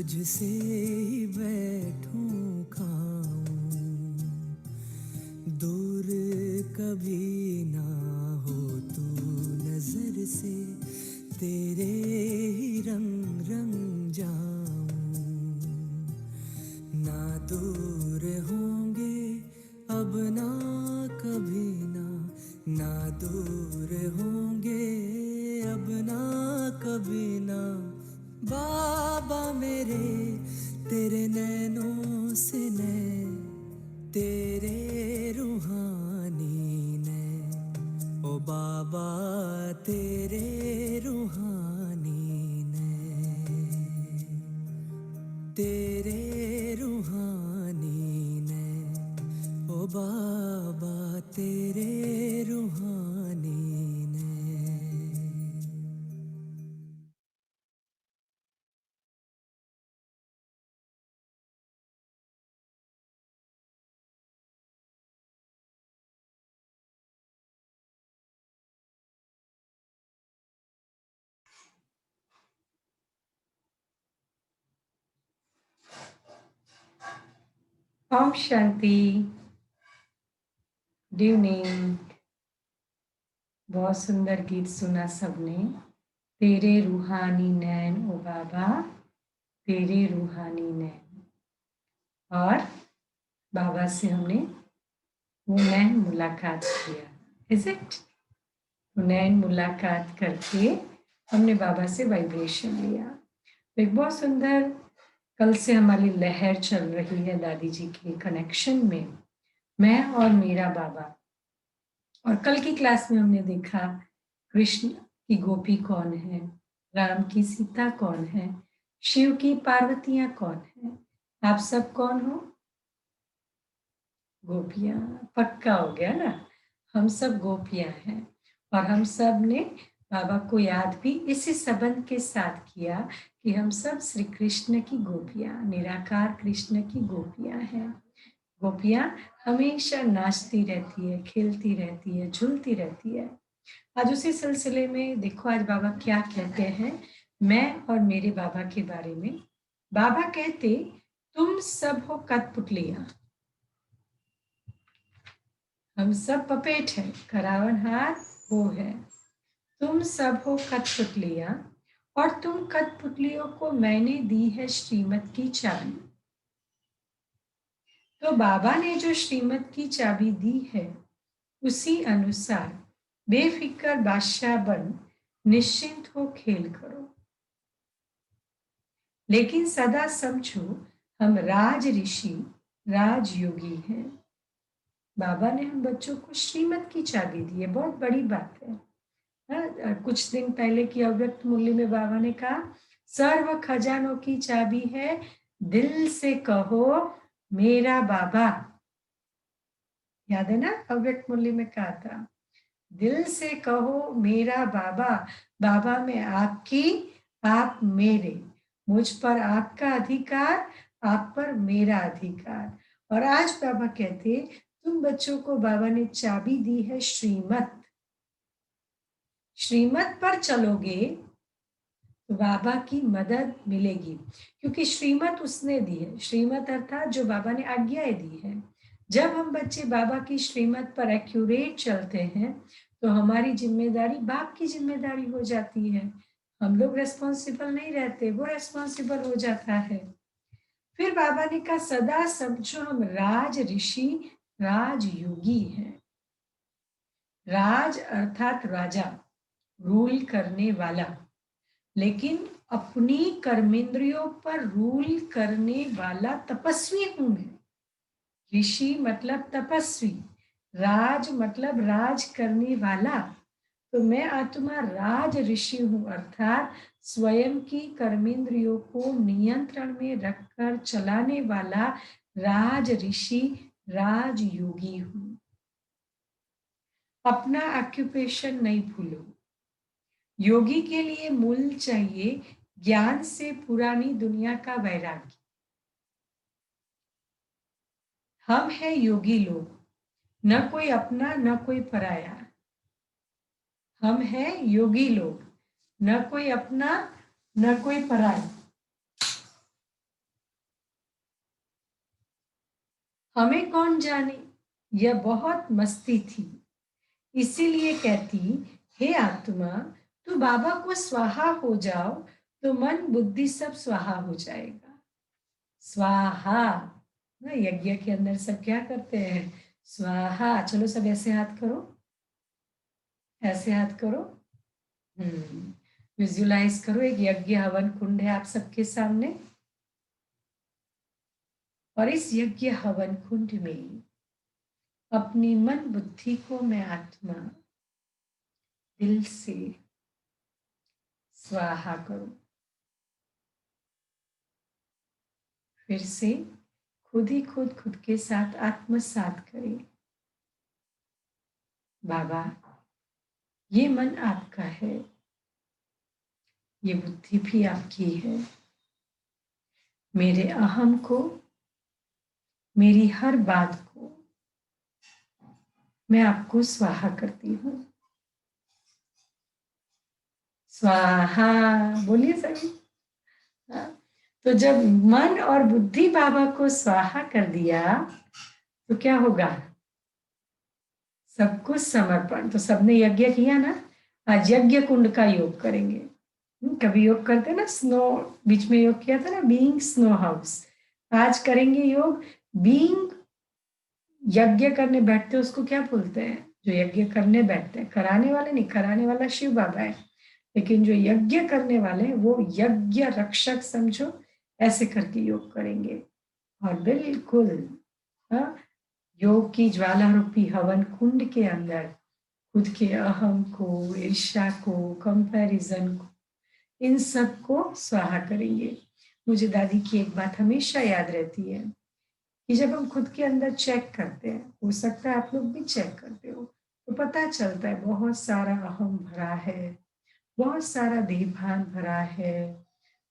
तुझसे ही बैठूं खाऊं, दूर कभी ना हो तू नजर से, तेरे ही रंग रंग जाऊं। ना दूर होंगे अब ना कभी ना दूर होंगे अब ना कभी ना। बाबा मेरे तेरे नैनों से नैन, तेरे रूहानी नैन, ओ बाबा तेरे रूहानी नैन, तेरे रूहानी नैन, ओ बाबा तेरे रूहानी नैन। ओम शांति। Good evening. बहुत सुंदर गीत सुना सबने। तेरे रूहानी नैन ओ बाबा, तेरे रूहानी नैन। और बाबा से हमने वो नैन मुलाकात किया, इज इट? वो नैन मुलाकात करके हमने बाबा से वाइब्रेशन लिया। तो एक बहुत सुंदर कल से हमारी लहर चल रही है दादी जी के कनेक्शन में, मैं और मेरा बाबा। और कल की क्लास में हमने देखा कृष्ण की गोपी कौन है, राम की सीता कौन है, शिव की पार्वतियां कौन है, आप सब कौन हो? गोपियां। पक्का हो गया ना, हम सब गोपियां हैं। और हम सब ने बाबा को याद भी इसी संबंध के साथ किया कि हम सब श्री कृष्ण की गोपियां, निराकार कृष्ण की गोपियां हैं। गोपियां हमेशा नाचती रहती है, खेलती रहती है, झूलती रहती है। आज उसी सिलसिले में देखो आज बाबा क्या कहते हैं मैं और मेरे बाबा के बारे में। बाबा कहते तुम सब हो कठपुतलियां, हम सब पपेट हैं, करावन हार वो है। तुम सब हो कठपुतलियां और तुम कठपुतलियों को मैंने दी है श्रीमत की चाबी। तो बाबा ने जो श्रीमत की चाबी दी है उसी अनुसार बेफिक्र बादशाह बन निश्चिंत हो खेल करो। लेकिन सदा समझो हम राज ऋषि, राजयोगी हैं। बाबा ने हम बच्चों को श्रीमत की चाबी दी है, बहुत बड़ी बात है। कुछ दिन पहले की अव्यक्त मूल्य में बाबा ने कहा सर्व खजानों की चाबी है, दिल से कहो मेरा बाबा। याद है ना, अव्यक्त मूल्य में कहा था दिल से कहो मेरा बाबा, बाबा में आपकी, आप मेरे, मुझ पर आपका अधिकार, आप पर मेरा अधिकार। और आज बाबा कहते तुम बच्चों को बाबा ने चाबी दी है श्रीमत। श्रीमत पर चलोगे तो बाबा की मदद मिलेगी, क्योंकि श्रीमत उसने दी है। श्रीमत अर्थात जो बाबा ने आज्ञाएं दी है। जब हम बच्चे बाबा की श्रीमत पर एक्यूरेट चलते हैं तो हमारी जिम्मेदारी बाप की जिम्मेदारी हो जाती है। हम लोग रेस्पॉन्सिबल नहीं रहते, वो रेस्पॉन्सिबल हो जाता है। फिर बाबा ने कहा सदा समझो हम राज ऋषि, राजयोगी हैं। राज अर्थात राजा, रूल करने वाला, लेकिन अपनी कर्मेंद्रियों पर रूल करने वाला तपस्वी हूं मैं। ऋषि मतलब तपस्वी, राज मतलब राज करने वाला। तो मैं आत्मा राज ऋषि हूं, अर्थात स्वयं की कर्मेंद्रियों को नियंत्रण में रखकर चलाने वाला राज ऋषि, राजयोगी हूं। अपना ऑक्यूपेशन नहीं भूलो। योगी के लिए मूल चाहिए ज्ञान से पुरानी दुनिया का वैराग्य। हम हैं योगी लोग, न कोई अपना न कोई पराया। हम हैं योगी लोग, न कोई अपना न कोई पराया। हमें कौन जाने, यह बहुत मस्ती थी, इसीलिए कहती, हे आत्मा, तू बाबा को स्वाहा हो जाओ तो मन बुद्धि सब स्वाहा हो जाएगा। स्वाहा ना, यज्ञ के अंदर सब क्या करते हैं, स्वाहा। चलो सब ऐसे हाथ करो, ऐसे हाथ करो। विजुलाइज करो, एक यज्ञ हवन कुंड है आप सबके सामने, और इस यज्ञ हवन कुंड में अपनी मन बुद्धि को मैं आत्मा दिल से स्वाहा करूं। फिर से खुद ही खुद के साथ आत्मसात करें, बाबा ये मन आपका है, ये बुद्धि भी आपकी है। मेरे अहम को, मेरी हर बात को मैं आपको स्वाहा करती हूँ। स्वाहा बोलिए सभी। तो जब मन और बुद्धि बाबा को स्वाहा कर दिया तो क्या होगा, सब कुछ समर्पण। तो सबने यज्ञ किया ना, आज यज्ञ कुंड का योग करेंगे। कभी योग करते ना, स्नो बीच में योग किया था ना, बीइंग स्नो हाउस। आज करेंगे योग बीइंग, यज्ञ करने बैठते हैं उसको क्या बोलते हैं, जो यज्ञ करने बैठते हैं, कराने वाले नहीं, कराने वाला शिव बाबा है, लेकिन जो यज्ञ करने वाले हैं वो यज्ञ रक्षक समझो, ऐसे करके योग करेंगे। और बिल्कुल योग की ज्वाला रूपी हवन कुंड के अंदर खुद के अहम को, ईर्ष्या को, कंपैरिजन को, इन सब को स्वाहा करेंगे। मुझे दादी की एक बात हमेशा याद रहती है कि जब हम खुद के अंदर चेक करते हैं, हो सकता है आप लोग भी चेक करते हो, तो पता चलता है बहुत सारा अहम भरा है, बहुत सारा देहभान भरा है,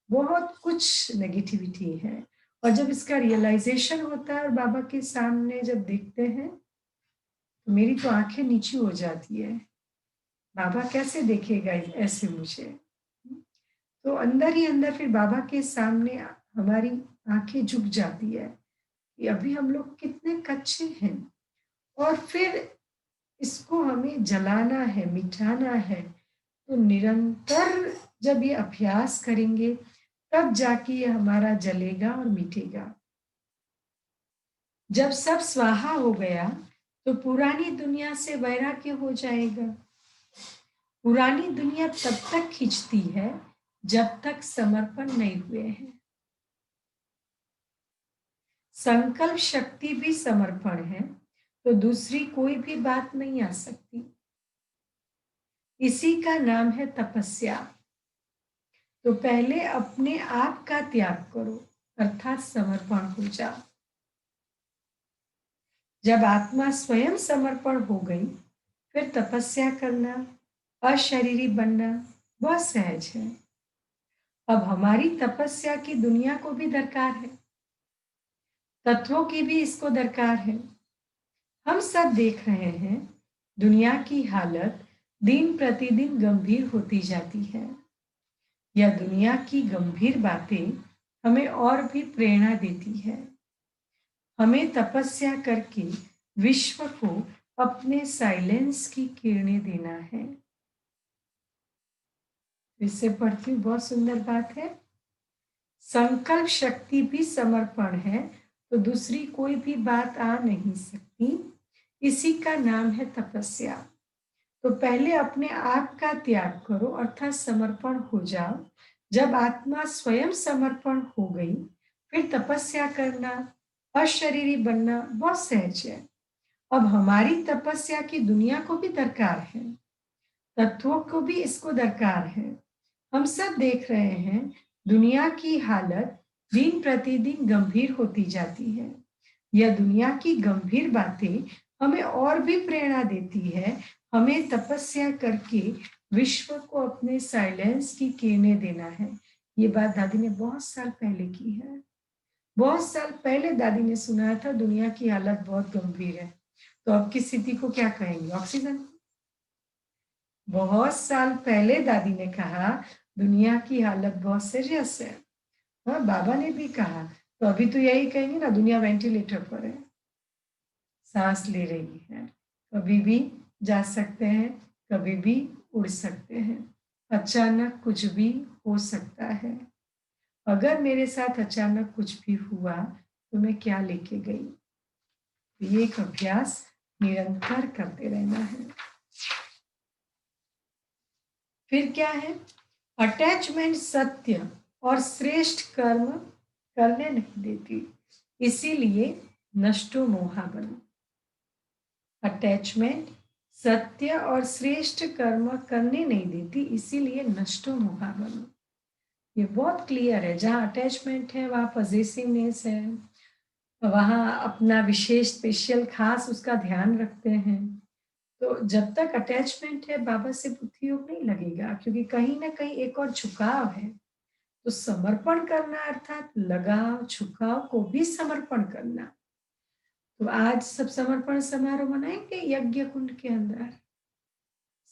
बहुत कुछ नेगेटिविटी है। और जब इसका रियलाइजेशन होता है और बाबा के सामने जब देखते हैं तो मेरी तो आंखें नीची हो जाती है, बाबा कैसे देखेगा ऐसे मुझे। तो अंदर ही अंदर फिर बाबा के सामने हमारी आंखें झुक जाती है कि अभी हम लोग कितने कच्चे हैं, और फिर इसको हमें जलाना है, मिटाना है। तो निरंतर जब ये अभ्यास करेंगे तब जाके ये हमारा जलेगा और मिटेगा। जब सब स्वाहा हो गया तो पुरानी दुनिया से वैराग्य हो जाएगा। पुरानी दुनिया तब तक खींचती है जब तक समर्पण नहीं हुए हैं। संकल्प शक्ति भी समर्पण है, तो दूसरी कोई भी बात नहीं आ सकती। इसी का नाम है तपस्या। तो पहले अपने आप का त्याग करो, अर्थात समर्पण हो जाओ। जब आत्मा स्वयं समर्पण हो गई फिर तपस्या करना, अशरीरी बनना बहुत सहज है। अब हमारी तपस्या की दुनिया को भी दरकार है, तत्वों की भी इसको दरकार है। हम सब देख रहे हैं दुनिया की हालत दिन प्रतिदिन गंभीर होती जाती है। यह दुनिया की गंभीर बातें हमें और भी प्रेरणा देती है। हमें तपस्या करके विश्व को अपने साइलेंस की किरणें देना है। इससे पढ़ती हूँ, बहुत सुंदर बात है। संकल्प शक्ति भी समर्पण है, तो दूसरी कोई भी बात आ नहीं सकती। इसी का नाम है तपस्या। तो पहले अपने आप का त्याग करो, अर्थात समर्पण हो जाओ। जब आत्मा स्वयं समर्पण हो गई फिर तपस्या करना, अशरीरी बनना बहुत सहज है। अब हमारी तपस्या की दुनिया को भी दरकार है, तत्वों को भी इसको दरकार है। हम सब देख रहे हैं दुनिया की हालत दिन प्रतिदिन गंभीर होती जाती है। यह दुनिया की गंभीर बातें हमें और भी प्रेरणा देती है। हमें तपस्या करके विश्व को अपने साइलेंस की किरणें देना है। ये बात दादी ने बहुत साल पहले की है। बहुत साल पहले दादी ने सुनाया था दुनिया की हालत बहुत गंभीर है। तो अब की स्थिति को क्या कहेंगे, ऑक्सीजन। बहुत साल पहले दादी ने कहा दुनिया की हालत बहुत सीरियस है। हाँ, बाबा ने भी कहा, तो अभी तो यही कहेंगे ना, दुनिया वेंटिलेटर पर है। सांस ले रही है, कभी भी जा सकते हैं, कभी भी उड़ सकते हैं, अचानक कुछ भी हो सकता है। अगर मेरे साथ अचानक कुछ भी हुआ तो मैं क्या लेके गई? ये एक अभ्यास निरंतर करते रहना है। फिर क्या है? अटैचमेंट सत्य और श्रेष्ठ कर्म करने नहीं देती, इसीलिए नष्टो मोहा बनो। अटैचमेंट सत्य और श्रेष्ठ कर्म करने नहीं देती, इसीलिए नष्टो मोहा बनो। ये बहुत क्लियर है। जहाँ अटैचमेंट है वहाँ पॉजेसिवनेस है, वहाँ अपना विशेष स्पेशल खास उसका ध्यान रखते हैं। तो जब तक अटैचमेंट है बाबा से बुद्धि योग नहीं लगेगा, क्योंकि कहीं ना कहीं एक और झुकाव है। तो समर्पण करना अर्थात लगाव झुकाव को भी समर्पण करना। तो आज सब समर्पण समारोह मनाएंगे यज्ञ कुंड के अंदर।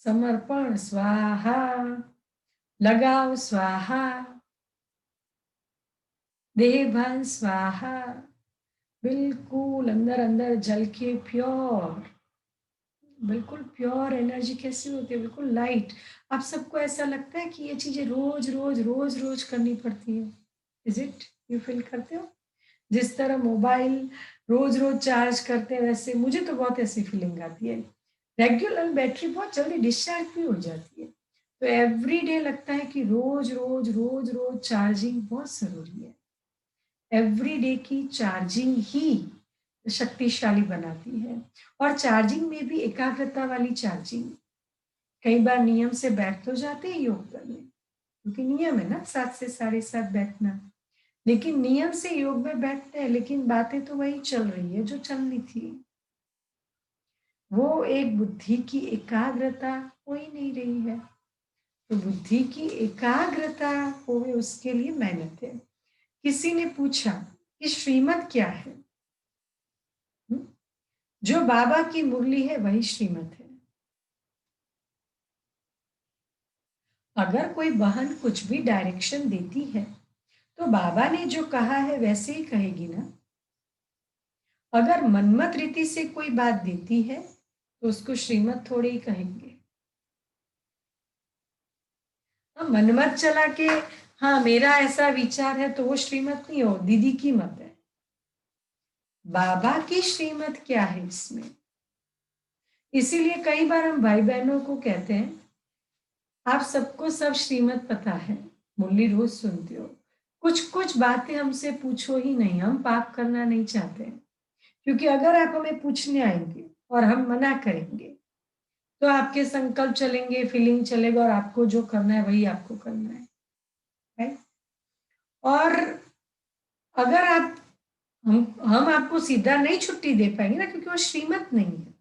समर्पण स्वाहा, लगाव स्वाहा, देह भान स्वाहा, बिल्कुल अंदर अंदर जल के प्योर, बिल्कुल प्योर एनर्जी कैसी होती है, बिल्कुल लाइट। आप सबको ऐसा लगता है कि ये चीजें रोज रोज रोज रोज करनी पड़ती है? Is it? यू फील करते हो? जिस तरह मोबाइल रोज रोज चार्ज करते हैं, वैसे मुझे तो बहुत ऐसी फीलिंग आती है। रेगुलर बैटरी बहुत जल्दी डिस्चार्ज भी हो जाती है, तो एवरी डे लगता है कि रोज रोज रोज रोज चार्जिंग बहुत जरूरी है। एवरी डे की चार्जिंग ही शक्तिशाली बनाती है। और चार्जिंग में भी एकाग्रता वाली चार्जिंग। कई बार नियम से बैठ तो जाते हैं योग करने, क्योंकि नियम है ना 7 से 7:30 बैठना, लेकिन नियम से योग में बैठते हैं, लेकिन बातें तो वही चल रही है जो चलनी थी। वो एक बुद्धि की एकाग्रता हो ही नहीं रही है। तो बुद्धि की एकाग्रता होवे उसके लिए मेहनत है। किसी ने पूछा कि श्रीमत क्या है? जो बाबा की मुरली है वही श्रीमत है। अगर कोई बहन कुछ भी डायरेक्शन देती है तो बाबा ने जो कहा है वैसे ही कहेगी ना। अगर मनमत रीति से कोई बात देती है तो उसको श्रीमत थोड़ी ही कहेंगे। मनमत चला के हाँ मेरा ऐसा विचार है तो वो श्रीमत नहीं हो, दीदी की मत है। बाबा की श्रीमत क्या है इसमें? इसीलिए कई बार हम भाई बहनों को कहते हैं आप सबको सब श्रीमत पता है, मुरली रोज सुनते हो, कुछ कुछ बातें हमसे पूछो ही नहीं, हम पाप करना नहीं चाहते हैं। क्योंकि अगर आप हमें पूछने आएंगे और हम मना करेंगे तो आपके संकल्प चलेंगे, फीलिंग चलेगा, और आपको जो करना है वही आपको करना है, राइट? और अगर आप हम आपको सीधा नहीं छुट्टी दे पाएंगे ना, क्योंकि वो श्रीमत नहीं है।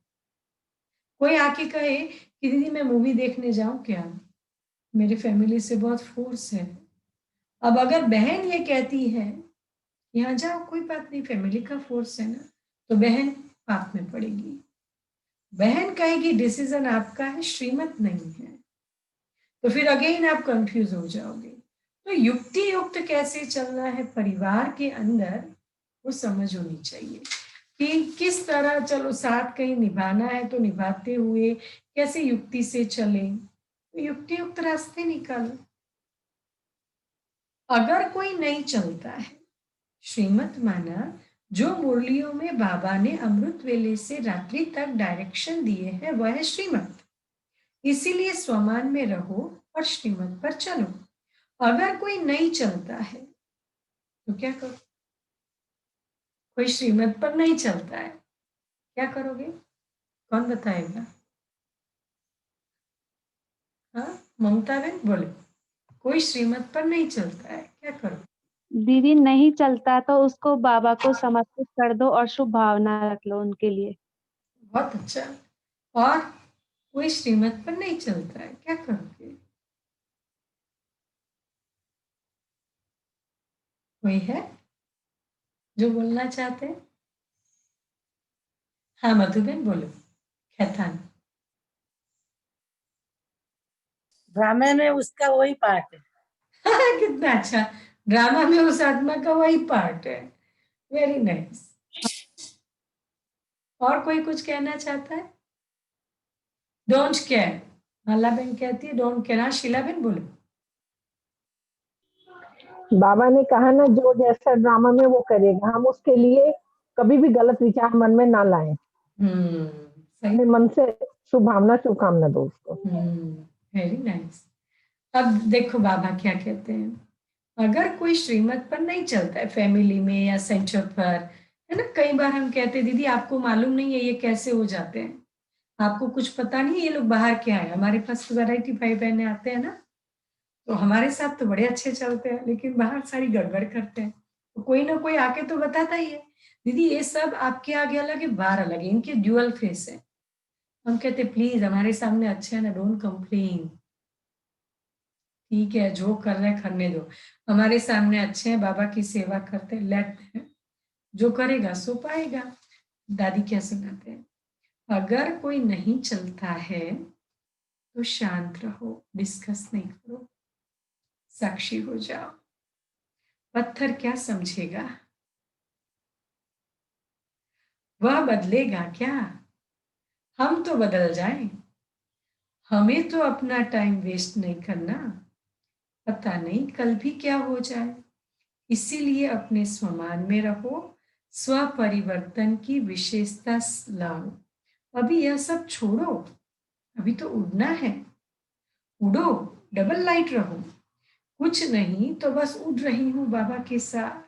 कोई आके कहे कि दीदी मैं मूवी देखने जाऊं क्या, मेरी फैमिली से बहुत फोर्स है। अब अगर बहन ये कहती है यहाँ जाओ, कोई बात नहीं, फैमिली का फोर्स है ना, तो बहन पाप में पड़ेगी। बहन कहेगी डिसीजन आपका है, श्रीमत नहीं है, तो फिर अगेन आप कंफ्यूज हो जाओगे। तो युक्ति युक्त कैसे चलना है परिवार के अंदर, वो समझ होनी चाहिए कि किस तरह चलो साथ कहीं निभाना है तो निभाते हुए कैसे युक्ति से चले, तो युक्ति युक्त रास्ते निकालो। अगर कोई नहीं चलता है श्रीमत माना, जो मुरलियों में बाबा ने अमृत वेले से रात्रि तक डायरेक्शन दिए हैं वह है श्रीमत। इसीलिए स्वमान में रहो और श्रीमत पर चलो। अगर कोई नहीं चलता है तो क्या करो? कोई श्रीमत पर नहीं चलता है, क्या करोगे? कौन बताएगा? हाँ, ममता बहन बोले। कोई श्रीमत पर नहीं चलता है, क्या करो? दीदी नहीं चलता तो उसको बाबा को समर्पित कर दो और शुभ भावना रख लो उनके लिए। बहुत अच्छा। और कोई श्रीमत पर नहीं चलता है, क्या करोगे? कोई है जो बोलना चाहते हैं? हाँ मधुबेन बोलो। खैतान। ड्रामे में उसका वही पार्ट है। कितना अच्छा, ड्रामा में उस आत्मा का वही पार्ट है। Very nice. और कोई कुछ कहना चाहता है? डोंट केयर, माला बहन कहती है डोंट केयर। हाँ शीला बहन बोलो। बाबा ने कहा ना जो जैसा ड्रामा में वो करेगा, हम उसके लिए कभी भी गलत विचार मन में ना लाएं, सही। अपने मन से शुभ भावना शुभकामना दो उसको। Very nice. अब देखो बाबा क्या कहते हैं, अगर कोई श्रीमत पर नहीं चलता है फैमिली में या सेंटर पर, है ना, कई बार हम कहते हैं दीदी आपको मालूम नहीं है ये कैसे हो जाते हैं, आपको कुछ पता नहीं है ये लोग बाहर क्या है। हमारे पास तो वैरायटी भाई बहने आते हैं ना, तो हमारे साथ तो बड़े अच्छे चलते हैं, लेकिन बाहर सारी गड़बड़ करते हैं। तो कोई ना कोई आके तो बताता ही है दीदी ये सब आपके आगे अलग है, बाहर अलग है, इनके ड्यूअल फेस है। हम कहते प्लीज हमारे सामने अच्छे है ना, डोंट कंप्लेन, ठीक है जो कर रहे हैं करने दो, हमारे सामने अच्छे हैं, बाबा की सेवा करते हैं, लेट जो करेगा सो पाएगा। दादी क्या सुनाते हैं, अगर कोई नहीं चलता है तो शांत रहो, डिस्कस नहीं करो, साक्षी हो जाओ। पत्थर क्या समझेगा, वह बदलेगा क्या, हम तो बदल जाएं, हमें तो अपना टाइम वेस्ट नहीं करना, पता नहीं कल भी क्या हो जाए। इसीलिए अपने स्वमान में रहो, स्व परिवर्तन की विशेषता लाओ। अभी यह सब छोड़ो, अभी तो उड़ना है, उड़ो, डबल लाइट रहो, कुछ नहीं तो बस उड़ रही हूं बाबा के साथ।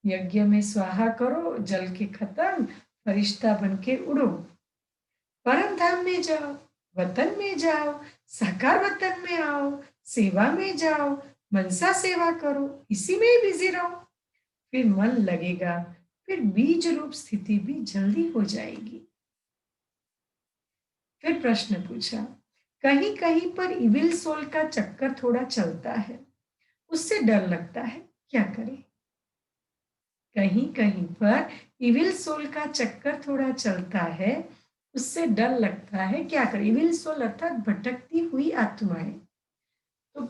यज्ञ में स्वाहा करो, जल के खत्म, फरिश्ता बन के उड़ो, परम धाम में जाओ, वतन में जाओ, साकार वतन में आओ, सेवा में जाओ, मनसा सेवा करो, इसी में ही बिजी रहो, फिर मन लगेगा, फिर बीज रूप स्थिति भी जल्दी हो जाएगी। फिर प्रश्न पूछा, कहीं कहीं पर इविल सोल का चक्कर थोड़ा चलता है, उससे डर लगता है, क्या करें? कहीं कहीं पर इविल सोल का चक्कर थोड़ा चलता है, उससे डर लगता है, क्या करें? इविल सोल अर्थात भटकती हुई आत्माएं। तो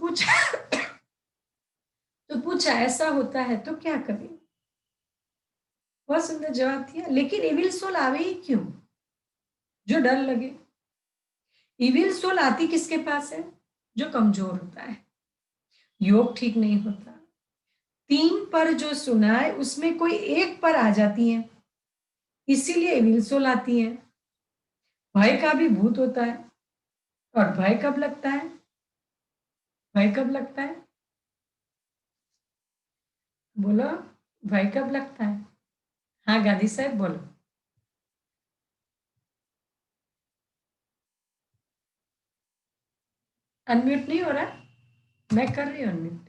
पूछा ऐसा होता है तो क्या करें? बहुत सुंदर जवाब दिया, लेकिन इविल सोल आवे ही क्यों, जो डर लगे। इविल सोल आती किसके पास है? जो कमजोर होता है, योग ठीक नहीं होता, 3 पर जो सुना है उसमें कोई एक पर आ जाती है, इसीलिए इविल सोल आती है। भय का भी भूत होता है, और भय कब लगता है? भय कब लगता है? बोलो, भय कब लगता है? हाँ गांधी साहब बोलो। अनम्यूट नहीं हो रहा, मैं कर रही हूँ अनम्यूट।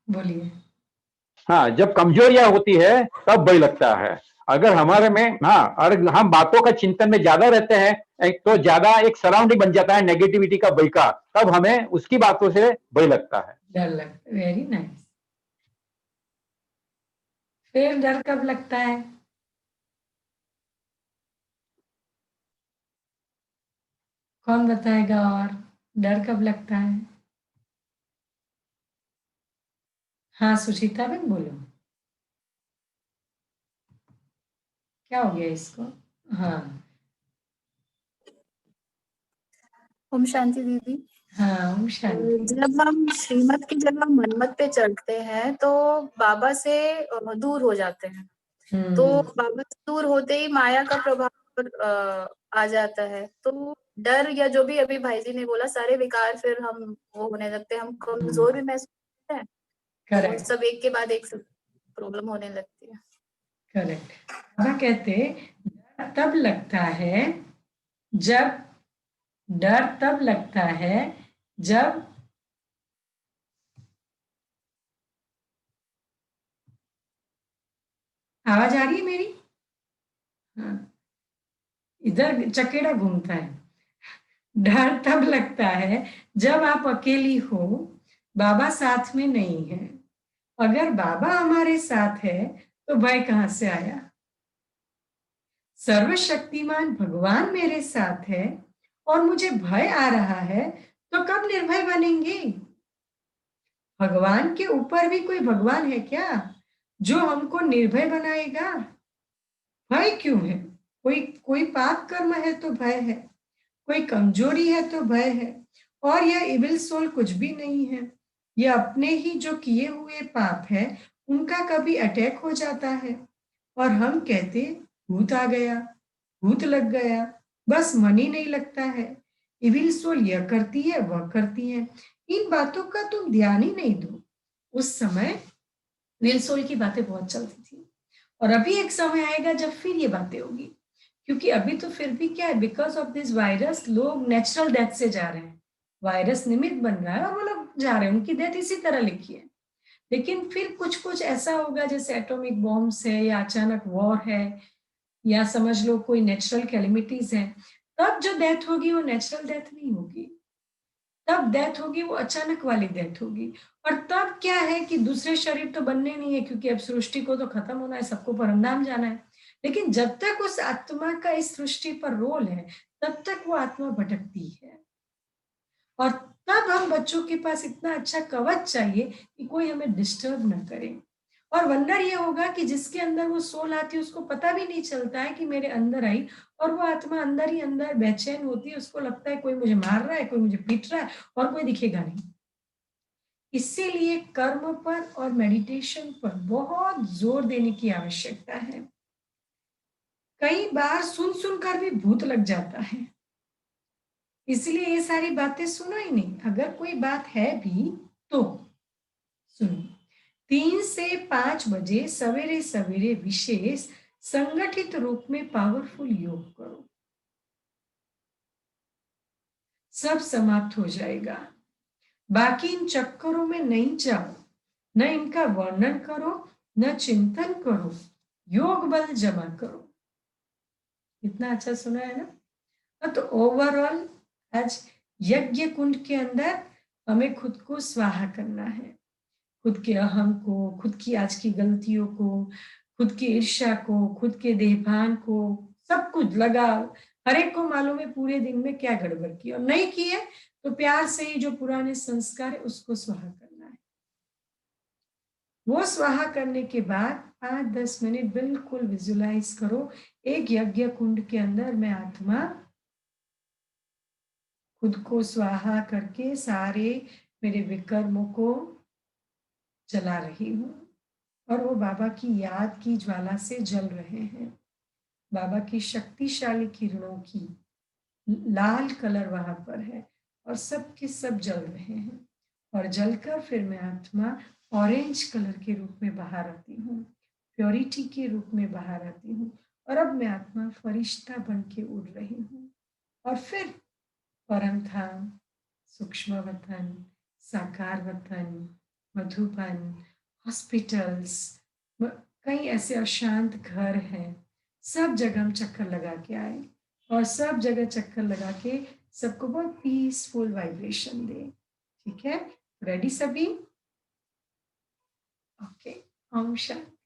बोलिए। हाँ, जब कमजोरियां होती है तब भय लगता है। अगर हमारे में हाँ, और हम बातों का चिंतन में ज्यादा रहते हैं, एक तो ज्यादा एक सराउंडिंग बन जाता है नेगेटिविटी का, भय का, तब हमें उसकी बातों से भय लगता है। डर लगता है, वेरी नाइस। फिर डर कब लगता है? कौन बताएगा? और डर कब लगता है? हाँ सुचिता बहन बोलो, क्या हो गया इसको? हाँ ओम शांति दीदी। हाँ ओम शांति। जब हम श्रीमत की जगह मनमत पे चढ़ते हैं तो बाबा से दूर हो जाते हैं, तो बाबा से दूर होते ही माया का प्रभाव आ जाता है, तो डर या जो भी अभी भाई जी ने बोला सारे विकार फिर हम वो होने लगते हैं, हम कमजोर भी महसूस करते हैं, तो करेक्ट सब एक के बाद एक सब प्रॉब्लम होने लगती है। करेक्ट। बाबा कहते डर तब लगता है जब, डर तब लगता है जब आवाज आ रही है मेरी? हाँ, इधर चकेड़ा घूमता है। डर तब लगता है जब आप अकेली हो, बाबा साथ में नहीं है। अगर बाबा हमारे साथ है तो भय कहां से आया? सर्वशक्तिमान भगवान मेरे साथ है और मुझे भय आ रहा है, तो कब निर्भय बनेंगे? भगवान के ऊपर भी कोई भगवान है क्या जो हमको निर्भय बनाएगा? भय क्यों है? कोई कोई पाप कर्म है तो भय है, कोई कमजोरी है तो भय है, और यह इविल सोल कुछ भी नहीं है। यह अपने ही जो किए हुए पाप है उनका कभी अटैक हो जाता है और हम कहते भूत आ गया, भूत लग गया, बस मन ही नहीं लगता है। इविल सोल यह करती है, वह करती है, इन बातों का तुम ध्यान ही नहीं दो। उस समय इविल सोल की बातें बहुत चलती थी, और अभी एक समय आएगा जब फिर ये बातें होगी, क्योंकि अभी तो फिर भी क्या है, बिकॉज ऑफ दिस वायरस लोग नेचुरल डेथ से जा रहे हैं, वायरस निमित्त बन रहा है और वो लोग जा रहे हैं, उनकी डेथ इसी तरह लिखी है। लेकिन फिर कुछ कुछ ऐसा होगा जैसे एटॉमिक बॉम्ब्स है, या अचानक वॉर है, या समझ लो कोई नेचुरल कैलेमिटीज है, तब जो डेथ होगी वो नेचुरल डेथ नहीं होगी, तब डेथ होगी वो अचानक वाली डेथ होगी। और तब क्या है कि दूसरे शरीर तो बनने नहीं है, क्योंकि अब सृष्टि को तो खत्म होना है, सबको परमधाम जाना है। लेकिन जब तक उस आत्मा का इस सृष्टि पर रोल है तब तक वो आत्मा भटकती है, और तब हम बच्चों के पास इतना अच्छा कवच चाहिए कि कोई हमें डिस्टर्ब ना करे। और वंडर ये होगा कि जिसके अंदर वो सोल आती है उसको पता भी नहीं चलता है कि मेरे अंदर आई, और वो आत्मा अंदर ही अंदर बेचैन होती है, उसको लगता है कोई मुझे मार रहा है, कोई मुझे पीट रहा है, और कोई दिखेगा नहीं। इसीलिए कर्म पर और मेडिटेशन पर बहुत जोर देने की आवश्यकता है। कई बार सुन सुनकर भी भूत लग जाता है, इसलिए ये सारी बातें सुनो ही नहीं। अगर कोई बात है भी तो सुनो। 3 से 5 बजे सवेरे सवेरे विशेष संगठित रूप में पावरफुल योग करो, सब समाप्त हो जाएगा। बाकी इन चक्करों में नहीं जाओ, न इनका वर्णन करो, न चिंतन करो, योग बल जमा करो। इतना अच्छा सुना है ना? तो ओवरऑल आज यज्ञ कुंड के अंदर हमें खुद को स्वाहा करना है, खुद के अहम को, खुद की आज की गलतियों को, खुद की ईर्ष्या को, खुद के देहभान को, सब कुछ लगा। हर एक को मालूम है पूरे दिन में क्या गड़बड़ की, और नहीं की है तो प्यार से ही जो पुराने संस्कार है उसको स्वाहा करना है। वो स्वाहा करने के बाद 5-10 मिनट बिल्कुल विजुलाइज करो, एक यज्ञ कुंड के अंदर मैं आत्मा खुद को स्वाहा करके सारे मेरे विकर्मों को जला रही हूँ, और वो बाबा की याद की ज्वाला से जल रहे हैं। बाबा की शक्तिशाली किरणों की लाल कलर वहां पर है, और सब के सब जल रहे हैं, और जलकर फिर मैं आत्मा ऑरेंज कलर के रूप में बाहर आती हूँ, प्योरिटी के रूप में बाहर आती हूँ, और अब मैं आत्मा फरिश्ता बन के उड़ रही हूँ। और फिर परम धाम, सूक्ष्म वतन, साकार वतन, मधुबन, हॉस्पिटल्स, कई ऐसे अशांत घर हैं, सब जगह हम चक्कर लगा के आए, और सब जगह चक्कर लगा के सबको बहुत पीसफुल वाइब्रेशन दे। ठीक है, रेडी सभी? ओके, ओम शांति।